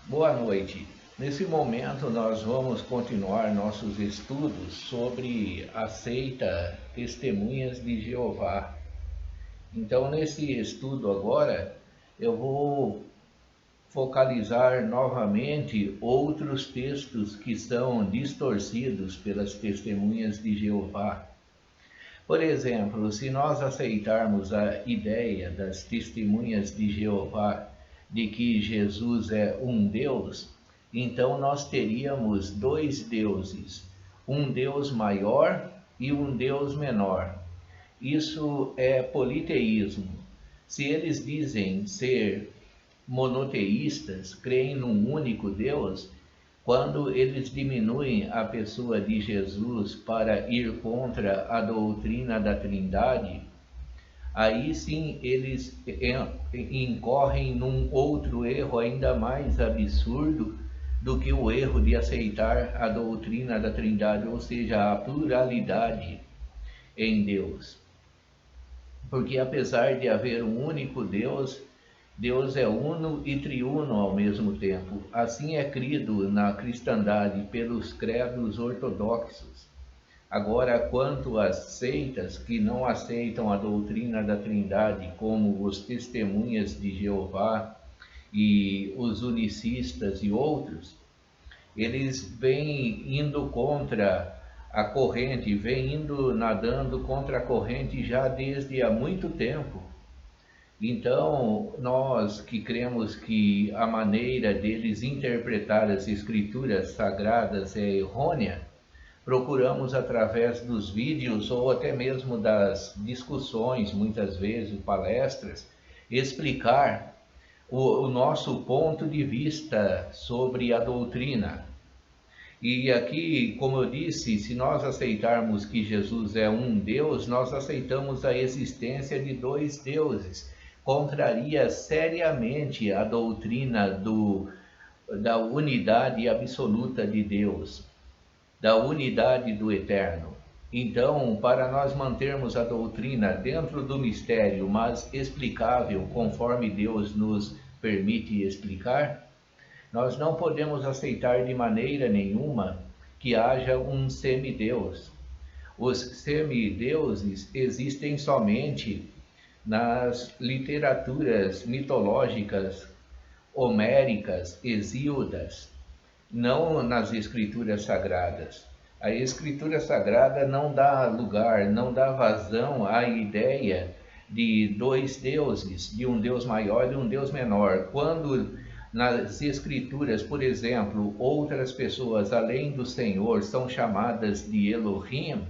Boa noite. Nesse momento, nós vamos continuar nossos estudos sobre a seita Testemunhas de Jeová. Então, nesse estudo agora, eu vou focalizar novamente outros textos que são distorcidos pelas Testemunhas de Jeová. Por exemplo, se nós aceitarmos a ideia das Testemunhas de Jeová de que Jesus é um Deus, então nós teríamos dois deuses, um Deus maior e um Deus menor. Isso é politeísmo. Se eles dizem ser monoteístas, creem num único Deus, quando eles diminuem a pessoa de Jesus para ir contra a doutrina da Trindade, aí sim eles incorrem num outro erro ainda mais absurdo do que o erro de aceitar a doutrina da Trindade, ou seja, a pluralidade em Deus. Porque apesar de haver um único Deus, Deus é uno e triuno ao mesmo tempo. Assim é crido na cristandade pelos credos ortodoxos. Agora, quanto às seitas que não aceitam a doutrina da Trindade, como os Testemunhas de Jeová e os unicistas e outros, eles vêm indo contra a corrente, vêm indo nadando contra a corrente já desde há muito tempo. Então, nós que cremos que a maneira deles interpretar as escrituras sagradas é errônea, procuramos através dos vídeos ou até mesmo das discussões, muitas vezes palestras, explicar o nosso ponto de vista sobre a doutrina. E aqui, como eu disse, se nós aceitarmos que Jesus é um Deus, nós aceitamos a existência de dois deuses. Contraria seriamente a doutrina da unidade absoluta de Deus, da unidade do Eterno. Então, para nós mantermos a doutrina dentro do mistério, mas explicável conforme Deus nos permite explicar, nós não podemos aceitar de maneira nenhuma que haja um semideus. Os semideuses existem somente nas literaturas mitológicas homéricas, hesíodas, não nas escrituras sagradas. A escritura sagrada não dá lugar, não dá vazão à ideia de dois deuses, de um Deus maior e um Deus menor. Quando nas escrituras, por exemplo, outras pessoas além do Senhor são chamadas de Elohim,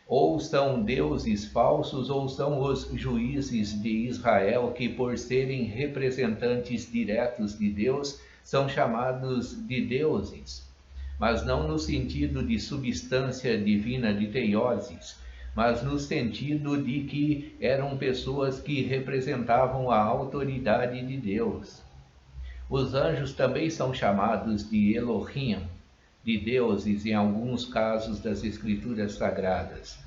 ou são deuses falsos, ou são os juízes de Israel que, por serem representantes diretos de Deus, são chamados de deuses, mas não no sentido de substância divina de teioses, mas no sentido de que eram pessoas que representavam a autoridade de Deus. Os anjos também são chamados de Elohim, de deuses, em alguns casos das escrituras sagradas.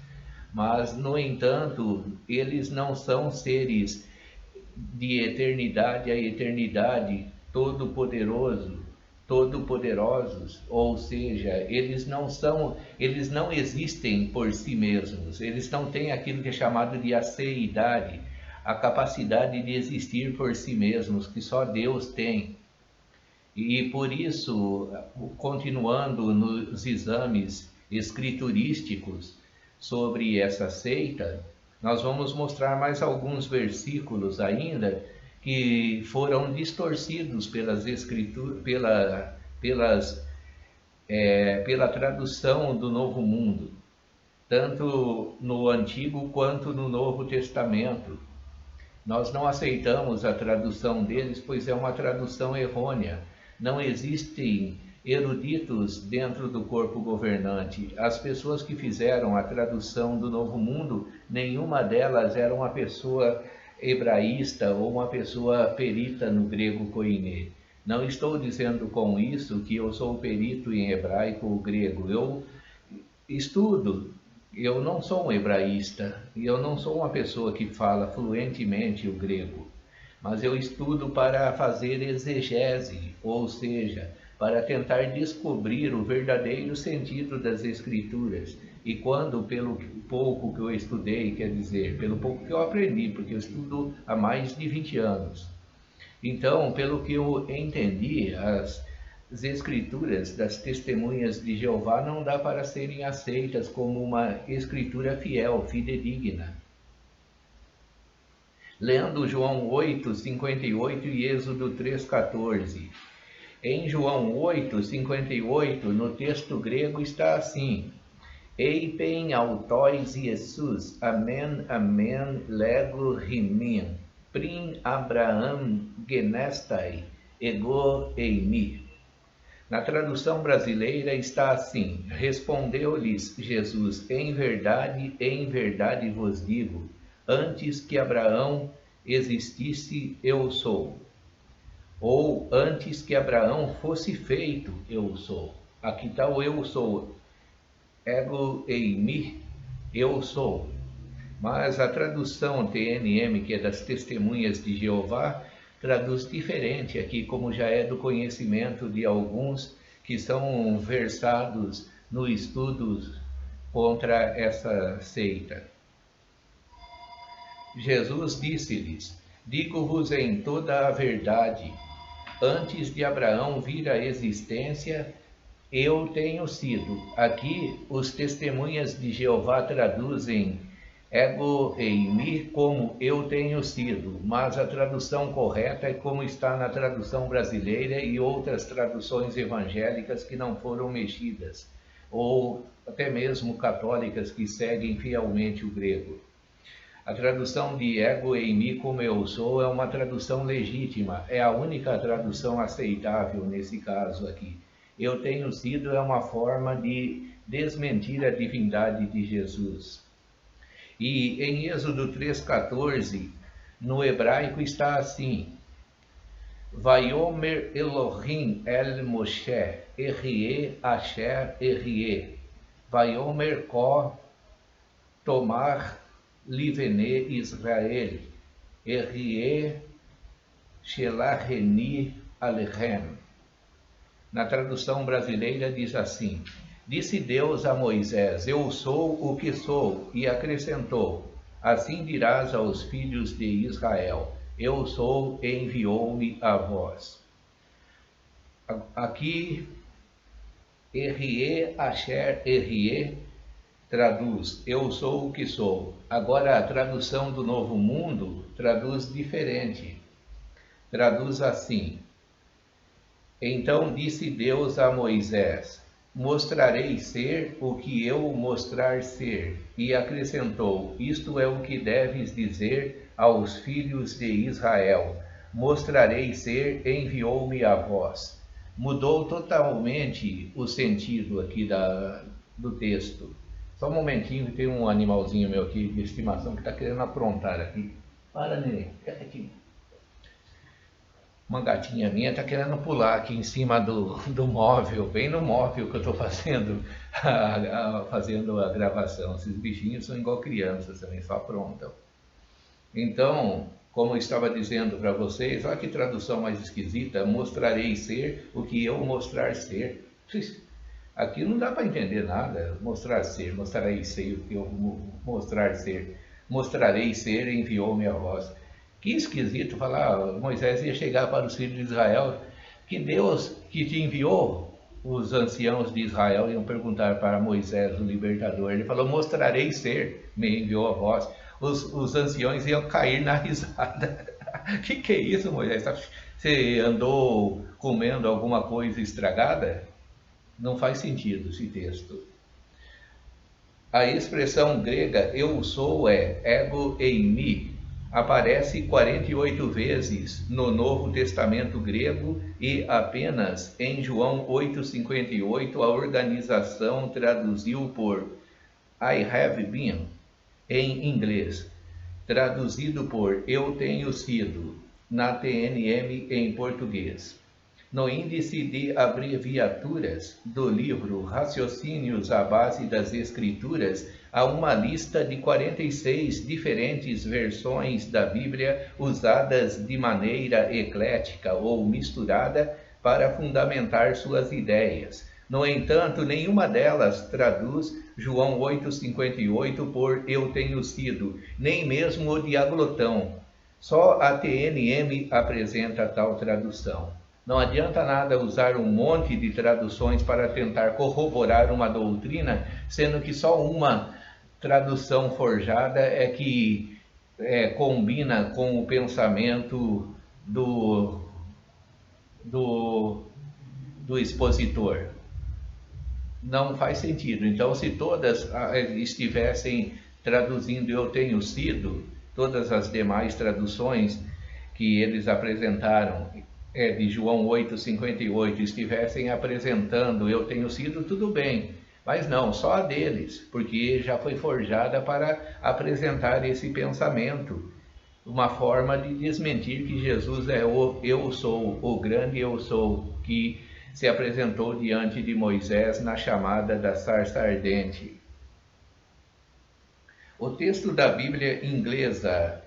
Mas, no entanto, eles não são seres de eternidade a eternidade, todo-poderosos, ou seja, eles não existem por si mesmos, eles não têm aquilo que é chamado de aceidade, a capacidade de existir por si mesmos, que só Deus tem. E por isso, continuando nos exames escriturísticos sobre essa seita, nós vamos mostrar mais alguns versículos ainda que foram distorcidos pelas escrituras, pela tradução do Novo Mundo, tanto no Antigo quanto no Novo Testamento. Nós não aceitamos a tradução deles, pois é uma tradução errônea. Não existem eruditos dentro do corpo governante. As pessoas que fizeram a tradução do Novo Mundo, nenhuma delas era uma pessoa hebraísta ou uma pessoa perita no grego koiné. Não estou dizendo com isso que eu sou perito em hebraico ou grego. Eu estudo. Eu não sou um hebraísta e eu não sou uma pessoa que fala fluentemente o grego, mas eu estudo para fazer exegese, ou seja, para tentar descobrir o verdadeiro sentido das Escrituras. E quando, pelo pouco que eu estudei, quer dizer, pelo pouco que eu aprendi, porque eu estudo há mais de 20 anos. Então, pelo que eu entendi, as Escrituras das Testemunhas de Jeová não dá para serem aceitas como uma escritura fiel, fidedigna. Lendo João 8:58 e Êxodo 3:14. Em João 8:58, no texto grego está assim: Eipen autois Jesus, amen, amen, lego rimin, prim Abraham genestai, ego eimi. Na tradução brasileira está assim: Respondeu-lhes Jesus, em verdade vos digo, antes que Abraão existisse, eu sou. Ou antes que Abraão fosse feito, eu sou. Aqui está o eu sou. Ego eimi, eu sou. Mas a tradução TNM, que é das Testemunhas de Jeová, traduz diferente aqui, como já é do conhecimento de alguns que são versados no estudo contra essa seita. Jesus disse-lhes: Digo-vos em toda a verdade, antes de Abraão vir à existência, eu tenho sido. Aqui os Testemunhas de Jeová traduzem ego eimi como eu tenho sido, mas a tradução correta é como está na tradução brasileira e outras traduções evangélicas que não foram mexidas, ou até mesmo católicas que seguem fielmente o grego. A tradução de ego eimi como eu sou é uma tradução legítima, é a única tradução aceitável nesse caso aqui. Eu tenho sido é uma forma de desmentir a divindade de Jesus. E em Êxodo 3,14, no hebraico está assim: Vaiomer Elohim el Moshe, Erie Asher Erie, Vaiomer Ko Tomar Livene Israel, Erie Shelaheni Alechem. Na tradução brasileira diz assim: Disse Deus a Moisés, eu sou o que sou, e acrescentou, assim dirás aos filhos de Israel, eu sou, enviou-me a vós. Aqui, Erie Asher Erie traduz, eu sou o que sou. Agora a tradução do Novo Mundo traduz diferente. Traduz assim: Então disse Deus a Moisés, mostrarei ser o que eu mostrar ser. E acrescentou, isto é o que deves dizer aos filhos de Israel, mostrarei ser, enviou-me a vós. Mudou totalmente o sentido aqui do texto. Só um momentinho, tem um animalzinho meu aqui de estimação que está querendo aprontar aqui. Para, neném, fica aqui. Uma gatinha minha está querendo pular aqui em cima do móvel, bem no móvel que eu estou fazendo a gravação. Esses bichinhos são igual crianças também, só aprontam. Então, como eu estava dizendo para vocês, olha que tradução mais esquisita, mostrarei ser o que eu mostrar ser. Aqui não dá para entender nada, mostrar ser, mostrarei ser o que eu mostrar ser. Mostrarei ser, enviou-me a vós. Que esquisito falar, Moisés ia chegar para os filhos de Israel, que Deus que te enviou, os anciãos de Israel iam perguntar para Moisés, o libertador, ele falou, mostrarei ser, me enviou a vós. Os anciões iam cair na risada. Que é isso, Moisés? Você andou comendo alguma coisa estragada? Não faz sentido esse texto. A expressão grega eu sou é ego eimi. Aparece 48 vezes no Novo Testamento grego e apenas em João 8,58 a organização traduziu por I have been em inglês, traduzido por eu tenho sido na TNM em português. No índice de abreviaturas do livro Raciocínios à Base das Escrituras, há uma lista de 46 diferentes versões da Bíblia usadas de maneira eclética ou misturada para fundamentar suas ideias. No entanto, nenhuma delas traduz João 8,58 por eu tenho sido, nem mesmo o Diaglotão. Só a TNM apresenta tal tradução. Não adianta nada usar um monte de traduções para tentar corroborar uma doutrina, sendo que só uma tradução forjada é que combina com o pensamento do expositor. Não faz sentido. Então, se todas estivessem traduzindo eu tenho sido, todas as demais traduções que eles apresentaram de João 8,58 estivessem apresentando eu tenho sido, tudo bem. Mas não, só a deles, porque já foi forjada para apresentar esse pensamento, uma forma de desmentir que Jesus é o eu sou, o grande eu sou, que se apresentou diante de Moisés na chamada da sarça ardente. O texto da Bíblia inglesa,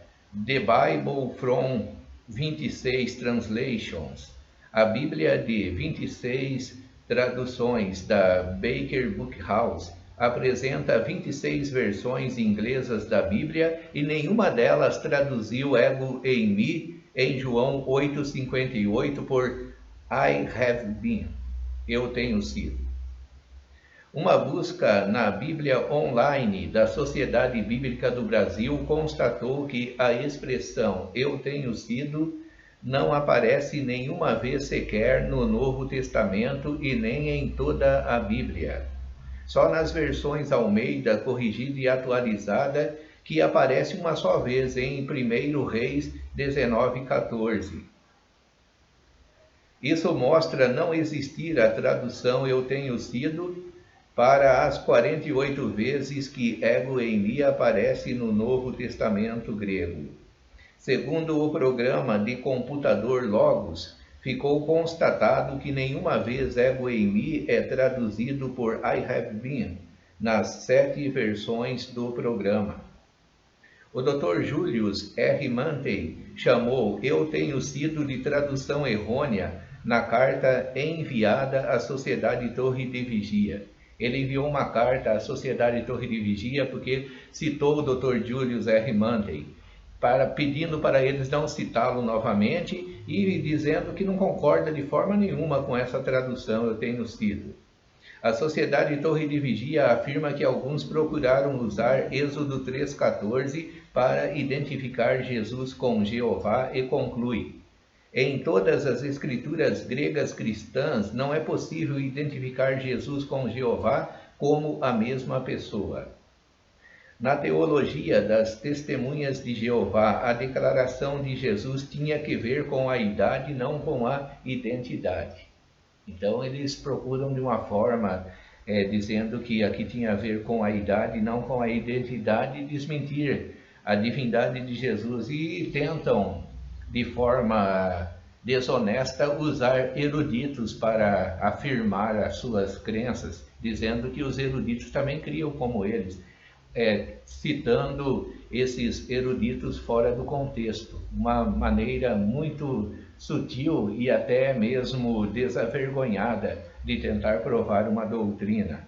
The Bible from 26 Translations, a Bíblia de 26 traduções da Baker Book House, apresenta 26 versões inglesas da Bíblia e nenhuma delas traduziu ego eimi em João 8,58 por I have been, eu tenho sido. Uma busca na Bíblia online da Sociedade Bíblica do Brasil constatou que a expressão eu tenho sido não aparece nenhuma vez sequer no Novo Testamento e nem em toda a Bíblia. Só nas versões Almeida, corrigida e atualizada, que aparece uma só vez em 1 Reis 19,14. Isso mostra não existir a tradução eu tenho sido para as 48 vezes que ego eimi aparece no Novo Testamento grego. Segundo o programa de computador Logos, ficou constatado que nenhuma vez ego eimi é traduzido por I have been nas 7 versões do programa. O Dr. Julius R. Mantei chamou eu tenho sido de tradução errônea na carta enviada à Sociedade Torre de Vigia. Ele enviou uma carta à Sociedade Torre de Vigia porque citou o Dr. Julius R. Mantei, pedindo para eles não citá-lo novamente e dizendo que não concorda de forma nenhuma com essa tradução eu tenho sido. A Sociedade Torre de Vigia afirma que alguns procuraram usar Êxodo 3,14 para identificar Jesus com Jeová e conclui: em todas as escrituras gregas cristãs não é possível identificar Jesus com Jeová como a mesma pessoa. Na teologia das Testemunhas de Jeová, a declaração de Jesus tinha que ver com a idade, não com a identidade. Então eles procuram de uma forma, dizendo que aqui tinha a ver com a idade, não com a identidade, desmentir a divindade de Jesus e tentam, de forma desonesta, usar eruditos para afirmar as suas crenças, dizendo que os eruditos também criam como eles, citando esses eruditos fora do contexto, uma maneira muito sutil e até mesmo desavergonhada de tentar provar uma doutrina.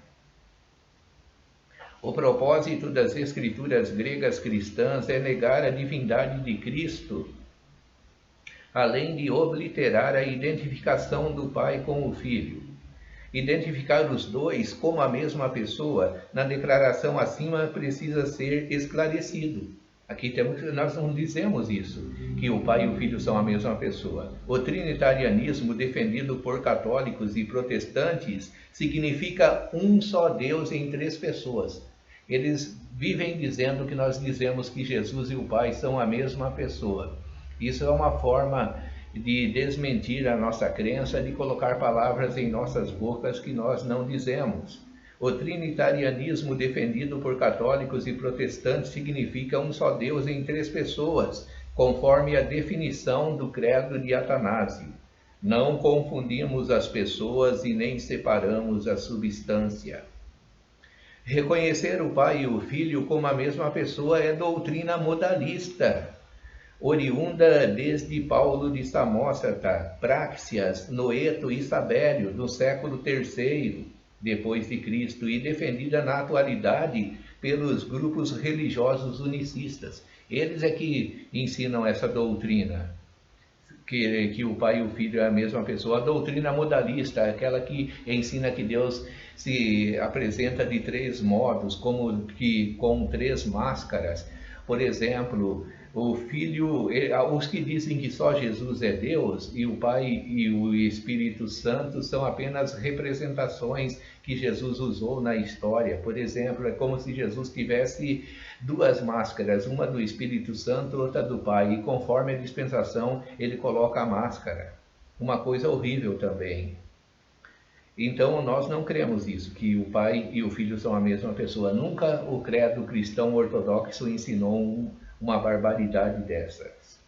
O propósito das escrituras gregas cristãs é negar a divindade de Cristo, além de obliterar a identificação do Pai com o Filho. Identificar os dois como a mesma pessoa, na declaração acima, precisa ser esclarecido. Aqui nós não dizemos isso, que o Pai e o Filho são a mesma pessoa. O trinitarianismo defendido por católicos e protestantes significa um só Deus em 3 pessoas. Eles vivem dizendo que nós dizemos que Jesus e o Pai são a mesma pessoa. Isso é uma forma de desmentir a nossa crença, de colocar palavras em nossas bocas que nós não dizemos. O trinitarianismo defendido por católicos e protestantes significa um só Deus em 3 pessoas, conforme a definição do credo de Atanásio. Não confundimos as pessoas e nem separamos a substância. Reconhecer o Pai e o Filho como a mesma pessoa é doutrina modalista, oriunda desde Paulo de Samósata, Práxias, Noeto e Sabélio, do século III depois de Cristo, e defendida na atualidade pelos grupos religiosos unicistas. Eles é que ensinam essa doutrina, que o Pai e o Filho é a mesma pessoa. A doutrina modalista, aquela que ensina que Deus se apresenta de três modos, como que com três máscaras. Por exemplo, o Filho, os que dizem que só Jesus é Deus e o Pai e o Espírito Santo são apenas representações que Jesus usou na história. Por exemplo, é como se Jesus tivesse duas máscaras, uma do Espírito Santo, outra do Pai, e conforme a dispensação ele coloca a máscara. Uma coisa horrível também. Então nós não cremos isso, que o Pai e o Filho são a mesma pessoa. Nunca o credo cristão ortodoxo ensinou uma barbaridade dessas.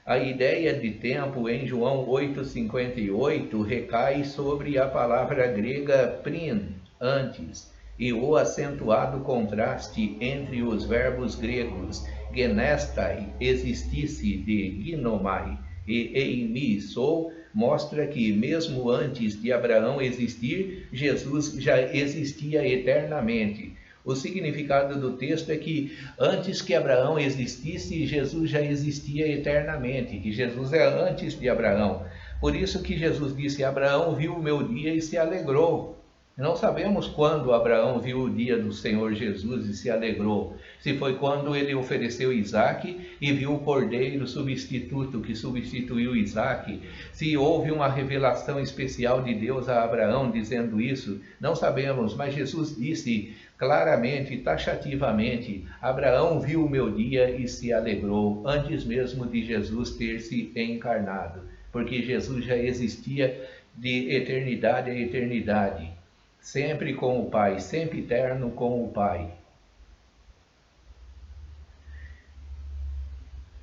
A ideia de tempo em João 8,58 recai sobre a palavra grega prin, antes, e o acentuado contraste entre os verbos gregos genestai, existisse, de ginomai, e eimi, sou, mostra que mesmo antes de Abraão existir, Jesus já existia eternamente. O significado do texto é que antes que Abraão existisse, Jesus já existia eternamente, que Jesus é antes de Abraão. Por isso que Jesus disse: Abraão viu o meu dia e se alegrou. Não sabemos quando Abraão viu o dia do Senhor Jesus e se alegrou. Se foi quando ele ofereceu Isaque e viu o cordeiro substituto que substituiu Isaque. Se houve uma revelação especial de Deus a Abraão dizendo isso, não sabemos, mas Jesus disse claramente, taxativamente: Abraão viu o meu dia e se alegrou, antes mesmo de Jesus ter se encarnado, porque Jesus já existia de eternidade a eternidade. Sempre com o Pai, sempre eterno com o Pai.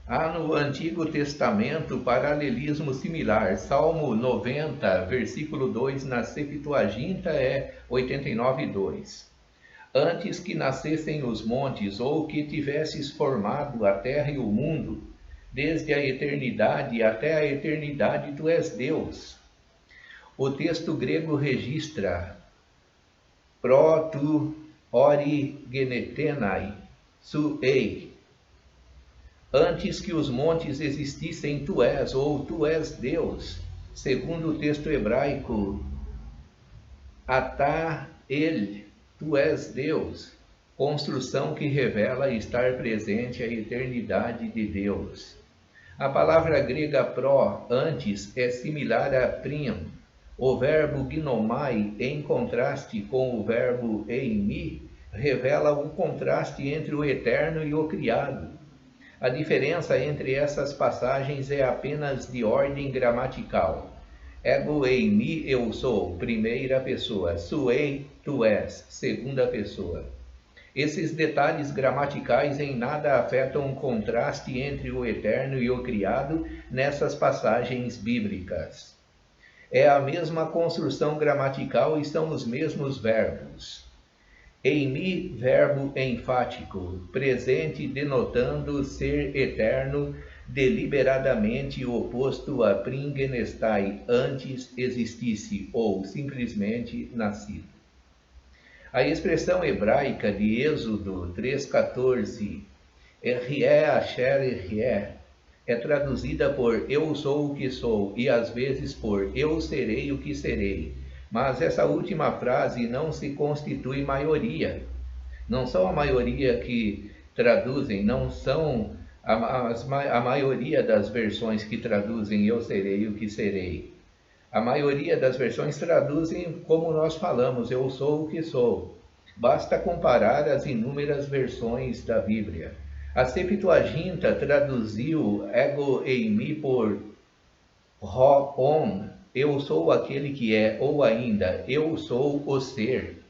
Há no Antigo Testamento paralelismo similar. Salmo 90, versículo 2, na Septuaginta é 89:2. Antes que nascessem os montes, ou que tivesses formado a terra e o mundo, desde a eternidade até a eternidade tu és Deus. O texto grego registra pro tu ori genetenai, su ei. Antes que os montes existissem, tu és, ou tu és Deus. Segundo o texto hebraico, atá el, tu és Deus. Construção que revela estar presente a eternidade de Deus. A palavra grega pro, antes, é similar a prim. O verbo ginomai, em contraste com o verbo eimi, revela o contraste entre o eterno e o criado. A diferença entre essas passagens é apenas de ordem gramatical. Ego eimi, eu sou, primeira pessoa. Suei, tu és, segunda pessoa. Esses detalhes gramaticais em nada afetam o contraste entre o eterno e o criado nessas passagens bíblicas. É a mesma construção gramatical e são os mesmos verbos. Eimi, verbo enfático, presente denotando ser eterno, deliberadamente oposto a pringenestai, antes existisse ou simplesmente nascido. A expressão hebraica de Êxodo 3,14, Rié Asher Rié, é traduzida por eu sou o que sou e às vezes por eu serei o que serei. Mas essa última frase não se constitui maioria. Não são a maioria que traduzem, não são a maioria das versões que traduzem eu serei o que serei. A maioria das versões traduzem como nós falamos, eu sou o que sou. Basta comparar as inúmeras versões da Bíblia. A Septuaginta traduziu ego eimi por ho-on, eu sou aquele que é, ou ainda, eu sou o ser.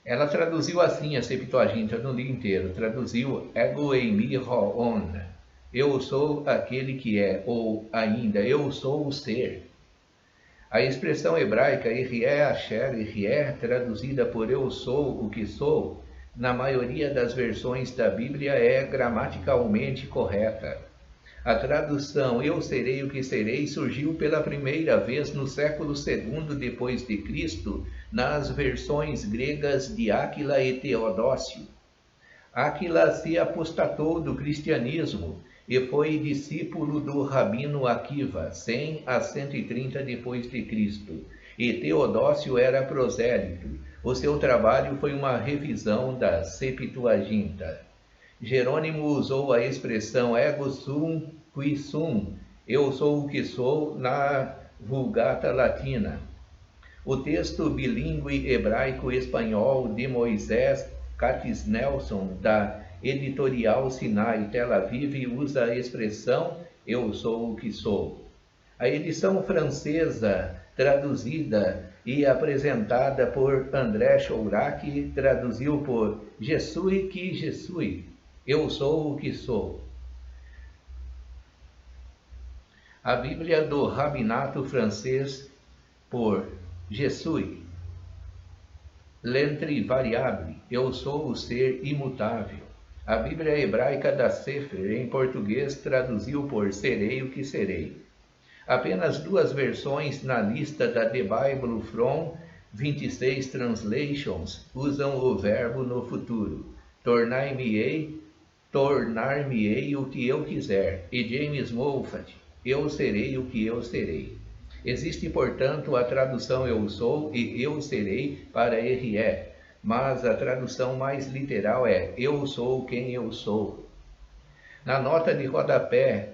Ela traduziu assim a Septuaginta no dia inteiro, traduziu ego eimi ho-on, eu sou aquele que é, ou ainda, eu sou o ser. A expressão hebraica Yehie Asher Yehie, traduzida por eu sou o que sou, na maioria das versões da Bíblia é gramaticalmente correta. A tradução eu serei o que serei surgiu pela primeira vez no século II depois de Cristo, nas versões gregas de Áquila e Teodócio. Áquila se apostatou do cristianismo e foi discípulo do rabino Akiva, 100 a 130 depois de Cristo, e Teodócio era prosélito. O seu trabalho foi uma revisão da Septuaginta. Jerônimo usou a expressão ego sum qui sum, eu sou o que sou, na Vulgata Latina. O texto bilíngue hebraico-espanhol de Moisés Curtis Nelson, da Editorial Sinai Tel Aviv, usa a expressão eu sou o que sou. A edição francesa, traduzida e apresentada por André Chourac, traduziu por Je suis qui je suis, eu sou o que sou. A Bíblia do Rabinato francês por Je suis l'invariable, eu sou o ser imutável. A Bíblia hebraica da Sefer, em português, traduziu por serei o que serei. Apenas duas versões na lista da The Bible from 26 Translations usam o verbo no futuro. Tornar-me-ei o que eu quiser. E James Moffat, eu serei o que eu serei. Existe, portanto, a tradução eu sou e eu serei para Yehie, mas a tradução mais literal é eu sou quem eu sou. Na nota de rodapé,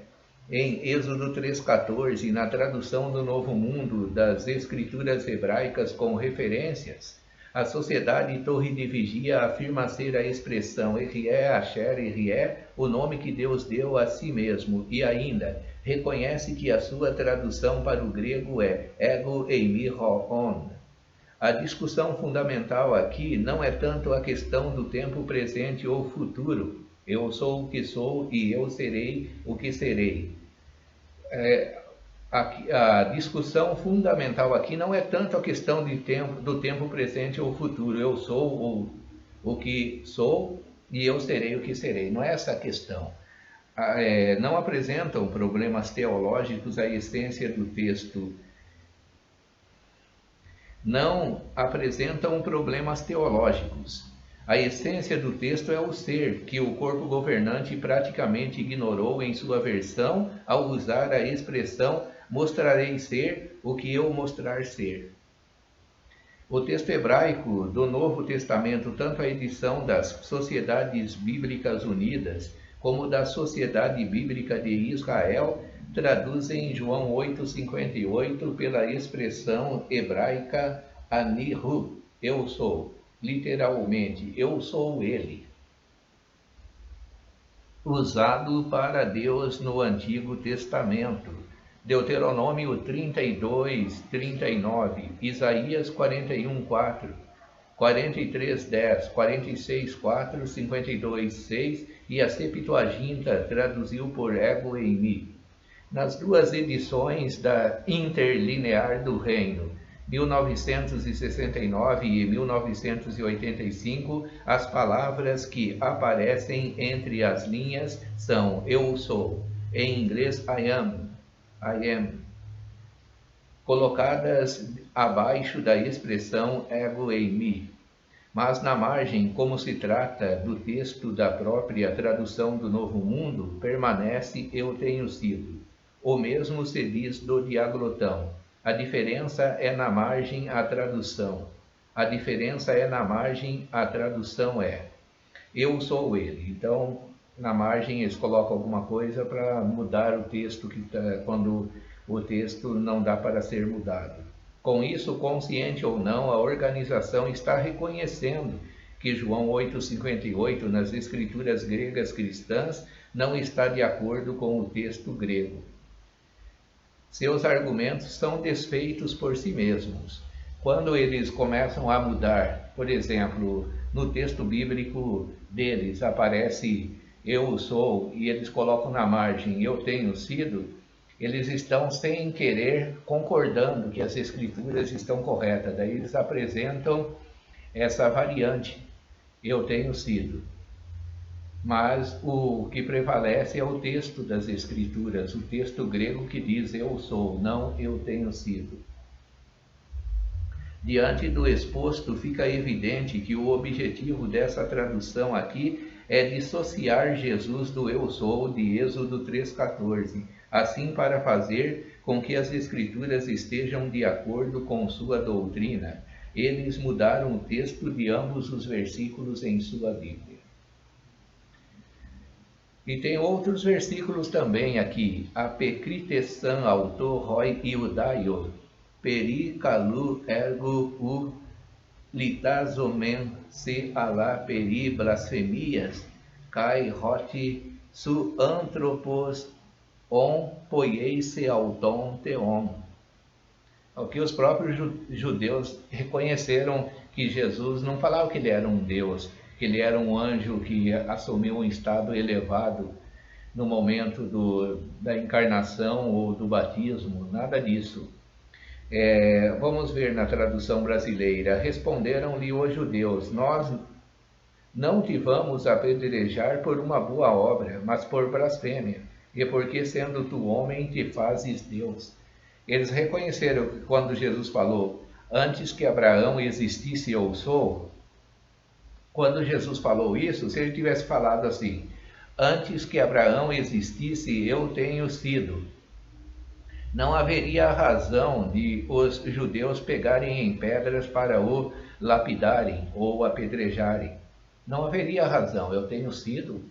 em Êxodo 3,14, na tradução do Novo Mundo das Escrituras Hebraicas com referências, a Sociedade Torre de Vigia afirma ser a expressão Yehie Asher Yehie, o nome que Deus deu a si mesmo, e ainda reconhece que a sua tradução para o grego é ego eimi hoon. A discussão fundamental aqui não é tanto a questão do tempo presente ou futuro, eu sou o que sou e eu serei o que serei. A discussão fundamental aqui não é tanto a questão do tempo presente ou futuro, eu sou o que sou e eu serei o que serei, não é essa a questão. Não apresentam problemas teológicos a essência do texto. Não apresentam problemas teológicos. A essência do texto é o ser, que o corpo governante praticamente ignorou em sua versão ao usar a expressão mostrarei ser o que eu mostrar ser. O texto hebraico do Novo Testamento, tanto a edição das Sociedades Bíblicas Unidas como da Sociedade Bíblica de Israel, traduzem João 8,58 pela expressão hebraica Anihu, eu sou, literalmente, eu sou ele, usado para Deus no Antigo Testamento. Deuteronômio 32, 39, Isaías 41, 4, 43, 10, 46, 4, 52, 6 e a Septuaginta traduziu por ego eimi. Nas duas edições da Interlinear do Reino, 1969 e 1985, as palavras que aparecem entre as linhas são eu sou, em inglês I am, colocadas abaixo da expressão ego eimi. Mas na margem, como se trata do texto da própria tradução do Novo Mundo, permanece eu tenho sido. O mesmo se diz do diaglotão. A diferença é na margem a tradução. A diferença é na margem a tradução é eu sou ele. Então, na margem eles colocam alguma coisa para mudar o texto quando o texto não dá para ser mudado. Com isso, consciente ou não, a organização está reconhecendo que João 8,58 nas escrituras gregas cristãs não está de acordo com o texto grego. Seus argumentos são desfeitos por si mesmos. Quando eles começam a mudar, por exemplo, no texto bíblico deles aparece eu sou e eles colocam na margem eu tenho sido, eles estão sem querer concordando que as escrituras estão corretas. Daí eles apresentam essa variante, eu tenho sido. Mas o que prevalece é o texto das escrituras, o texto grego que diz eu sou, não eu tenho sido. Diante do exposto, fica evidente que o objetivo dessa tradução aqui é dissociar Jesus do eu sou de Êxodo 3,14, assim para fazer com que as escrituras estejam de acordo com sua doutrina. Eles mudaram o texto de ambos os versículos em sua Bíblia. E tem outros versículos também aqui. Apekritesan auto roi iudaio, peri kalu ergo u litazomen se alá peri blasfemias, kai roti su anthropos on poieise auton teon. Que os próprios judeus reconheceram que Jesus não falava que ele era um Deus, que ele era um anjo que assumiu um estado elevado no momento da encarnação ou do batismo, nada disso. Vamos ver na tradução brasileira. Responderam-lhe os judeus: nós não te vamos apedrejar por uma boa obra, mas por blasfêmia, e porque sendo tu homem te fazes Deus. Eles reconheceram que quando Jesus falou, antes que Abraão existisse eu sou, quando Jesus falou isso, se ele tivesse falado assim, antes que Abraão existisse eu tenho sido, não haveria razão de os judeus pegarem em pedras para o lapidarem ou apedrejarem. Não haveria razão, eu tenho sido.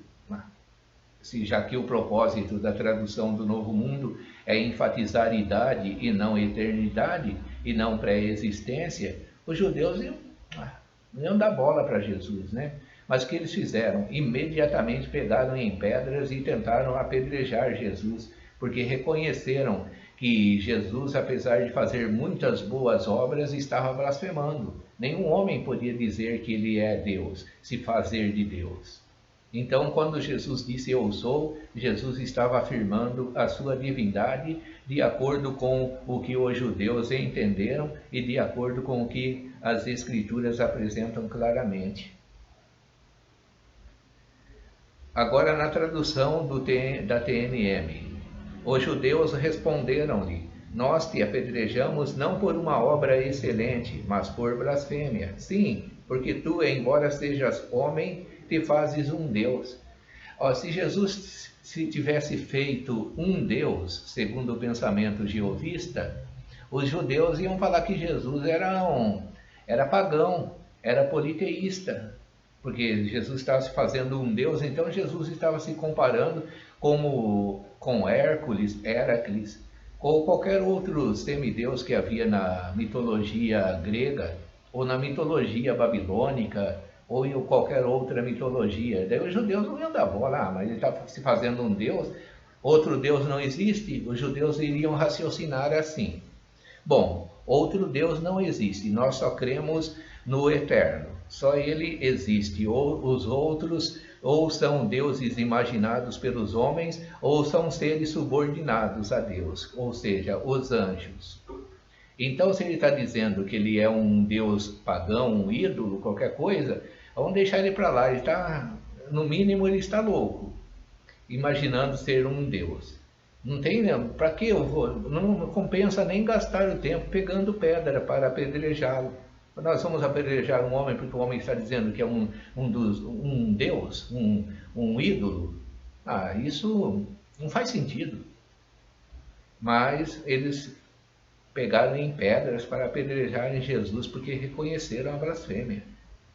Já que o propósito da tradução do Novo Mundo é enfatizar idade e não eternidade, e não pré-existência, os judeus iam dar bola para Jesus, né? Mas o que eles fizeram? Imediatamente pegaram em pedras e tentaram apedrejar Jesus, porque reconheceram que Jesus, apesar de fazer muitas boas obras, estava blasfemando. Nenhum homem podia dizer que ele é Deus, se fazer de Deus. Então, quando Jesus disse eu sou, Jesus estava afirmando a sua divindade de acordo com o que os judeus entenderam e de acordo com o que as escrituras apresentam claramente. Agora, na tradução da TNM, os judeus responderam-lhe: nós te apedrejamos não por uma obra excelente, mas por blasfêmia. Sim, porque tu, embora sejas homem, te fazes um Deus. Se Jesus tivesse feito um Deus, segundo o pensamento jeovista, os judeus iam falar que Jesus era pagão, era politeísta, porque Jesus estava se fazendo um Deus, então Jesus estava se comparando com Hércules, Heracles, ou qualquer outro semideus que havia na mitologia grega, ou na mitologia babilônica, ou em qualquer outra mitologia. Daí os judeus não iam dar bola, mas ele está se fazendo um Deus, outro Deus não existe, os judeus iriam raciocinar assim. Bom, outro Deus não existe, nós só cremos no eterno, só ele existe, ou os outros ou são deuses imaginados pelos homens, ou são seres subordinados a Deus, ou seja, os anjos. Então, se ele está dizendo que ele é um deus pagão, um ídolo, qualquer coisa, vamos deixar ele para lá. Ele está, no mínimo, ele está louco, imaginando ser um deus. Não tem, para que eu vou? Não compensa nem gastar o tempo pegando pedra para apedrejá-lo. Nós vamos apedrejar um homem porque o homem está dizendo que é um deus, um ídolo. Isso não faz sentido. Mas eles pegaram em pedras para apedrejarem Jesus porque reconheceram a blasfêmia.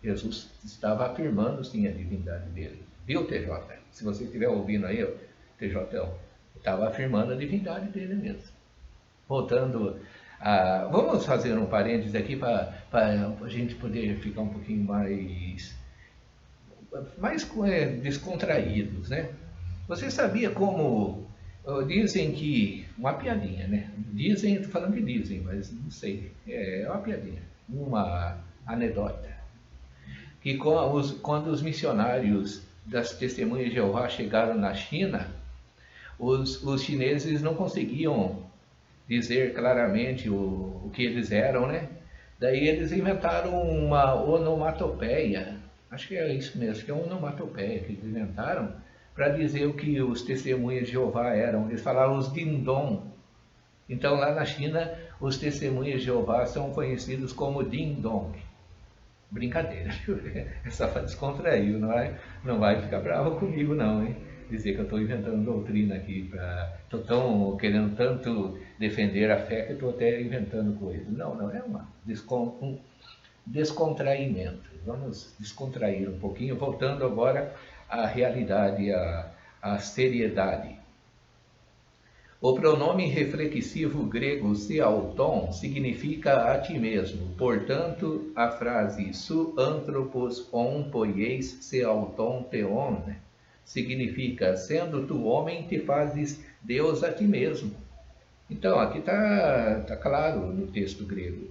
Jesus estava afirmando sim a divindade dele. Viu, TJ? Se você estiver ouvindo aí, TJ, estava afirmando a divindade dele mesmo. Voltando vamos fazer um parênteses aqui para a gente poder ficar um pouquinho mais descontraídos, né? Você sabia como dizem que, uma piadinha, né? Dizem, estou falando que dizem, mas não sei, é uma piadinha, uma anedota, que quando os missionários das Testemunhas de Jeová chegaram na China, os chineses não conseguiam dizer claramente o que eles eram, né? Daí eles inventaram uma onomatopeia, acho que é isso mesmo, que é uma onomatopeia que eles inventaram para dizer o que os testemunhas de Jeová eram. Eles falaram os ding-dong. Então lá na China, os testemunhas de Jeová são conhecidos como ding-dong. Brincadeira, é só para descontrair, não vai ficar bravo comigo não, hein? Dizer que eu estou inventando doutrina aqui, estou tão querendo tanto defender a fé que estou até inventando coisas. Não, é um descontraimento. Vamos descontrair um pouquinho, voltando agora à realidade, à seriedade. O pronome reflexivo grego seauton significa a ti mesmo. Portanto, a frase su anthropos on poieis seauton theon significa, sendo tu homem, te fazes Deus a ti mesmo. Então, aqui está claro no texto grego.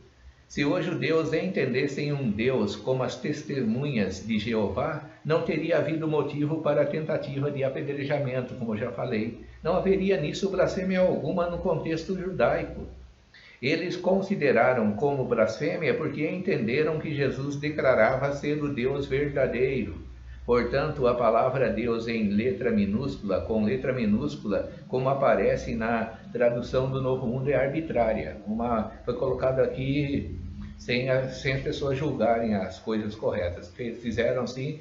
Se hoje os judeus entendessem um Deus como as testemunhas de Jeová, não teria havido motivo para a tentativa de apedrejamento, como eu já falei. Não haveria nisso blasfêmia alguma no contexto judaico. Eles consideraram como blasfêmia porque entenderam que Jesus declarava ser o Deus verdadeiro. Portanto, a palavra Deus em letra minúscula, com letra minúscula, como aparece na tradução do Novo Mundo, é arbitrária. Foi colocado aqui sem as pessoas julgarem as coisas corretas. Fizeram assim,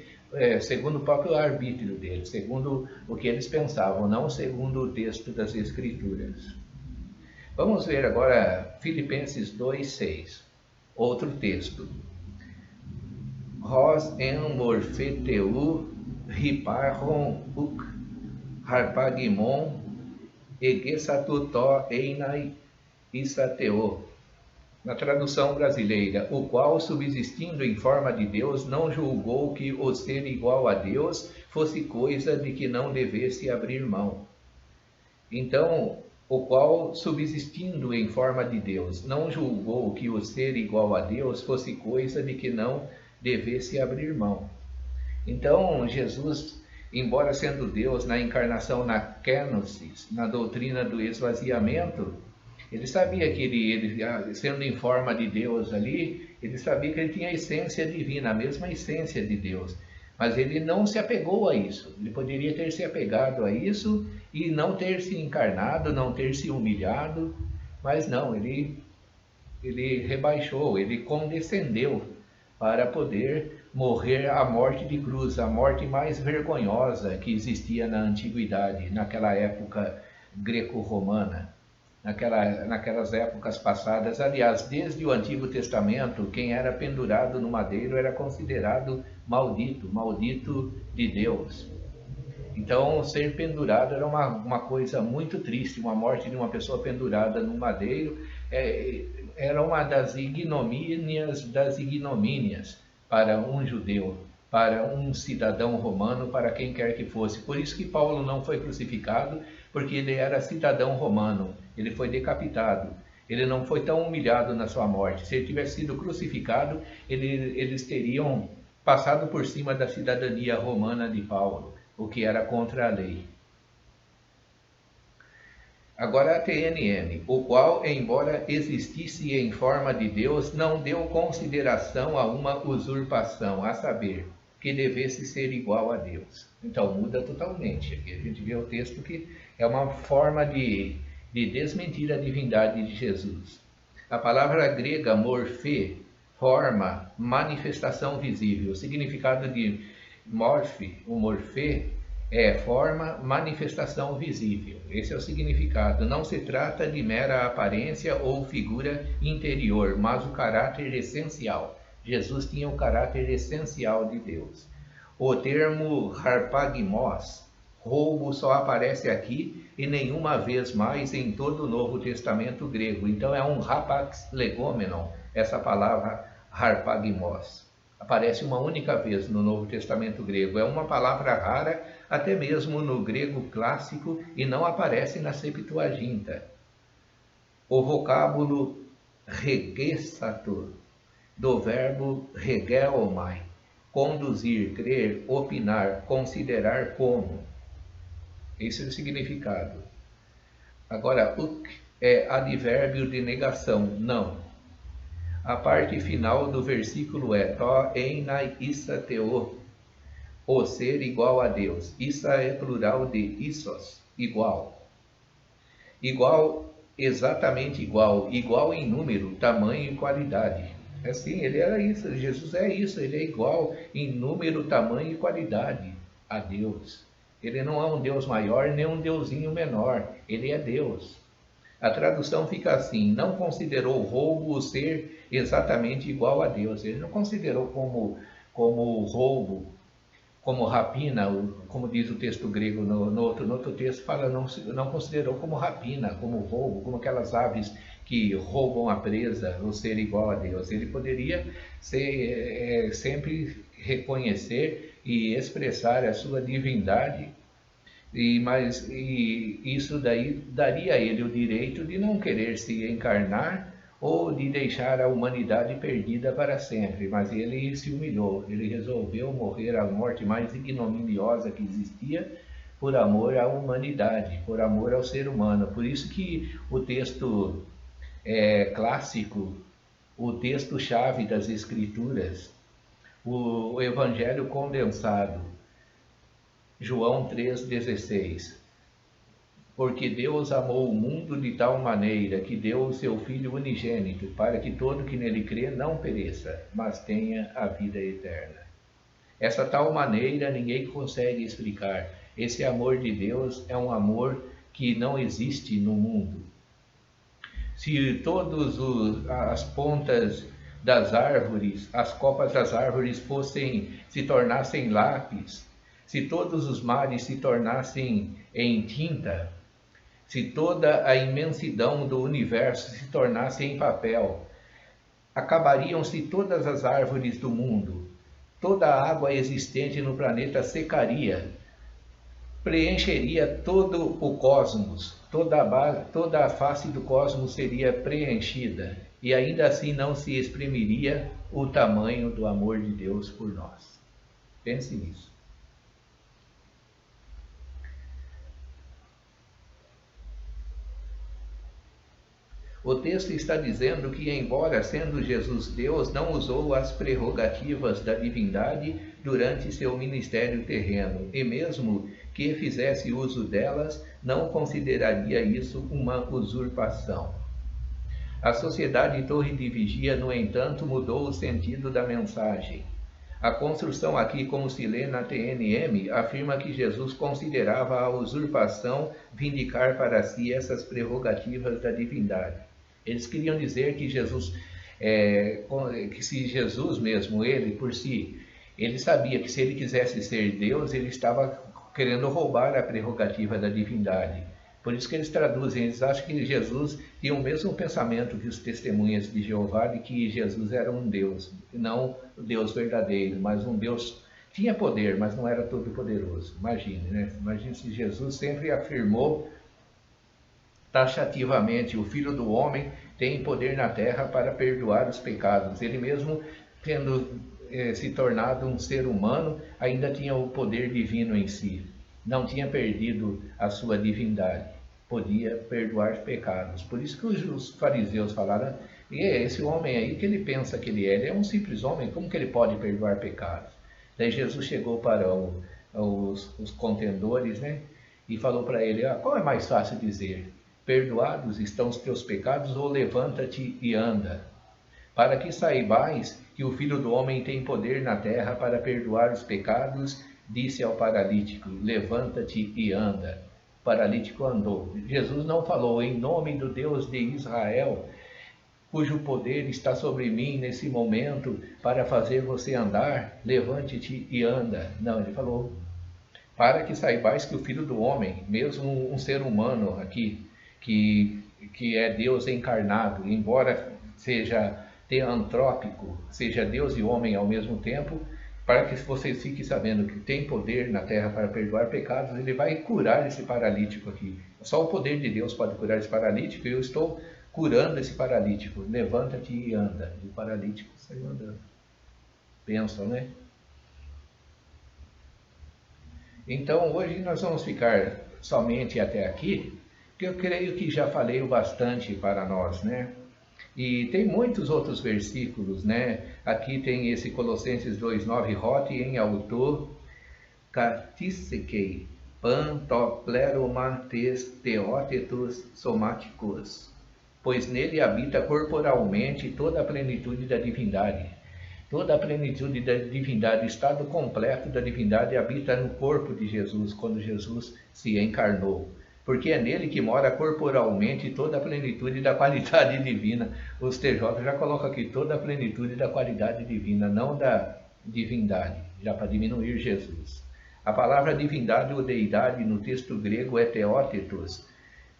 segundo o próprio arbítrio deles, segundo o que eles pensavam, não segundo o texto das Escrituras. Vamos ver agora Filipenses 2,6, outro texto. Hos en morfeteu riparron uk harpagimon egesatutó einai isateo. Na tradução brasileira, o qual, subsistindo em forma de Deus, não julgou que o ser igual a Deus fosse coisa de que não devesse abrir mão. Então, o qual, subsistindo em forma de Deus, não julgou que o ser igual a Deus fosse coisa de que não devesse abrir mão. Então, Jesus, embora sendo Deus na encarnação, na kenosis, na doutrina do esvaziamento, ele sabia que ele, sendo em forma de Deus ali, ele sabia que ele tinha a essência divina, a mesma essência de Deus. Mas ele não se apegou a isso. Ele poderia ter se apegado a isso e não ter se encarnado, não ter se humilhado. Mas não, ele rebaixou, ele condescendeu para poder morrer a morte de cruz, a morte mais vergonhosa que existia na antiguidade, naquela época greco-romana. Naquelas épocas passadas, aliás, desde o Antigo Testamento, quem era pendurado no madeiro era considerado maldito de Deus. Então, ser pendurado era uma coisa muito triste, uma morte de uma pessoa pendurada no madeiro era uma das ignomínias das ignomínias para um judeu, para um cidadão romano, para quem quer que fosse. Por isso que Paulo não foi crucificado, porque ele era cidadão romano, ele foi decapitado. Ele não foi tão humilhado na sua morte. Se ele tivesse sido crucificado, eles teriam passado por cima da cidadania romana de Paulo, o que era contra a lei. Agora a TNM, o qual, embora existisse em forma de Deus, não deu consideração a uma usurpação, a saber, que devesse ser igual a Deus. Então muda totalmente. Aqui a gente vê o texto que é uma forma de desmentir a divindade de Jesus. A palavra grega morfê, forma, manifestação visível. O significado de o morfê, é forma, manifestação visível. Esse é o significado. Não se trata de mera aparência ou figura interior, mas o caráter essencial. Jesus tinha o caráter essencial de Deus. O termo harpagmos, roubo, só aparece aqui e nenhuma vez mais em todo o Novo Testamento grego. Então é um rapax legomenon, essa palavra harpagmos. Aparece uma única vez no Novo Testamento grego. É uma palavra rara, até mesmo no grego clássico, e não aparece na Septuaginta. O vocábulo regesator, do verbo regeomai, conduzir, crer, opinar, considerar como. Esse é o significado. Agora, o é advérbio de negação? Não. A parte final do versículo é to einai issa teo, o ser igual a Deus. Issa é plural de issos, igual. Igual, exatamente igual. Igual em número, tamanho e qualidade. Assim, ele era isso. Jesus é isso. Ele é igual em número, tamanho e qualidade a Deus. Ele não é um Deus maior nem um deusinho menor. Ele é Deus. A tradução fica assim: não considerou roubo o ser exatamente igual a Deus. Ele não considerou como roubo, como rapina, como diz o texto grego no outro texto, fala, não considerou como rapina, como roubo, como aquelas aves que roubam a presa, o ser igual a Deus. Ele poderia sempre reconhecer e expressar a sua divindade, mas isso daí daria a ele o direito de não querer se encarnar ou de deixar a humanidade perdida para sempre. Mas ele se humilhou, ele resolveu morrer a morte mais ignominiosa que existia por amor à humanidade, por amor ao ser humano. Por isso que o texto clássico, o texto-chave das Escrituras, o Evangelho condensado, João 3,16. Porque Deus amou o mundo de tal maneira que deu o seu Filho unigênito, para que todo que nele crê não pereça, mas tenha a vida eterna. Essa tal maneira ninguém consegue explicar. Esse amor de Deus é um amor que não existe no mundo. Se todas as pontas das árvores, as copas das árvores se tornassem lápis, se todos os mares se tornassem em tinta, se toda a imensidão do universo se tornasse em papel, acabariam-se todas as árvores do mundo, toda a água existente no planeta secaria, preencheria todo o cosmos, toda a face do cosmos seria preenchida, e ainda assim não se exprimiria o tamanho do amor de Deus por nós. Pense nisso. O texto está dizendo que, embora sendo Jesus Deus, não usou as prerrogativas da divindade durante seu ministério terreno, e mesmo que fizesse uso delas, não consideraria isso uma usurpação. A Sociedade Torre de Vigia, no entanto, mudou o sentido da mensagem. A construção aqui, como se lê na TNM, afirma que Jesus considerava a usurpação vindicar para si essas prerrogativas da divindade. Eles queriam dizer que Jesus, que se Jesus mesmo, ele por si, ele sabia que se ele quisesse ser Deus, ele estava querendo roubar a prerrogativa da divindade. Por isso que eles traduzem, eles acham que Jesus tinha o mesmo pensamento que os testemunhas de Jeová, de que Jesus era um Deus, não o Deus verdadeiro, mas um Deus tinha poder, mas não era todo poderoso. Imagine, né? Imagine se Jesus sempre afirmou taxativamente: o Filho do Homem tem poder na terra para perdoar os pecados. Ele mesmo, tendo se tornado um ser humano, ainda tinha o poder divino em si. Não tinha perdido a sua divindade. Podia perdoar pecados. Por isso que os fariseus falaram: e esse homem aí que ele pensa que ele é um simples homem, como que ele pode perdoar pecados? Daí Jesus chegou para os contendores, né, e falou para ele: qual é mais fácil dizer? Perdoados estão os teus pecados, ou levanta-te e anda? Para que saibais que o Filho do Homem tem poder na terra para perdoar os pecados, disse ao paralítico: levanta-te e anda. O paralítico andou. Jesus não falou: em nome do Deus de Israel, cujo poder está sobre mim nesse momento para fazer você andar, levante-te e anda. Não, ele falou: para que saibais que o Filho do Homem, mesmo um ser humano aqui, que é Deus encarnado, embora seja teantrópico, seja Deus e homem ao mesmo tempo, para que vocês fiquem sabendo que tem poder na terra para perdoar pecados, ele vai curar esse paralítico aqui. Só o poder de Deus pode curar esse paralítico, e eu estou curando esse paralítico. Levanta-te e anda. E o paralítico saiu andando. Pensam, né? Então, hoje nós vamos ficar somente até aqui, que eu creio que já falei o bastante para nós, né? E tem muitos outros versículos, né? Aqui tem esse Colossenses 2:9, rote em autor, catissekei, pantopleromates teótetos somáticos, pois nele habita corporalmente toda a plenitude da divindade. Toda a plenitude da divindade, o estado completo da divindade habita no corpo de Jesus, quando Jesus se encarnou. Porque é nele que mora corporalmente toda a plenitude da qualidade divina. Os TJ já colocam aqui toda a plenitude da qualidade divina, não da divindade, já para diminuir Jesus. A palavra divindade ou deidade no texto grego é theótetos,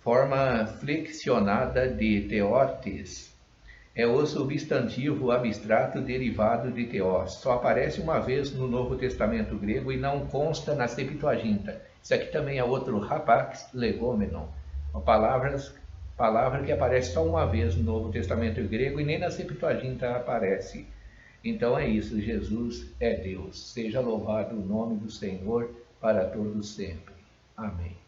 forma flexionada de theotes. É o substantivo abstrato derivado de theos. Só aparece uma vez no Novo Testamento grego e não consta na Septuaginta. Isso aqui também é outro rapax legomenon. Uma palavra que aparece só uma vez no Novo Testamento grego e nem na Septuaginta aparece. Então é isso, Jesus é Deus. Seja louvado o nome do Senhor para todos sempre. Amém.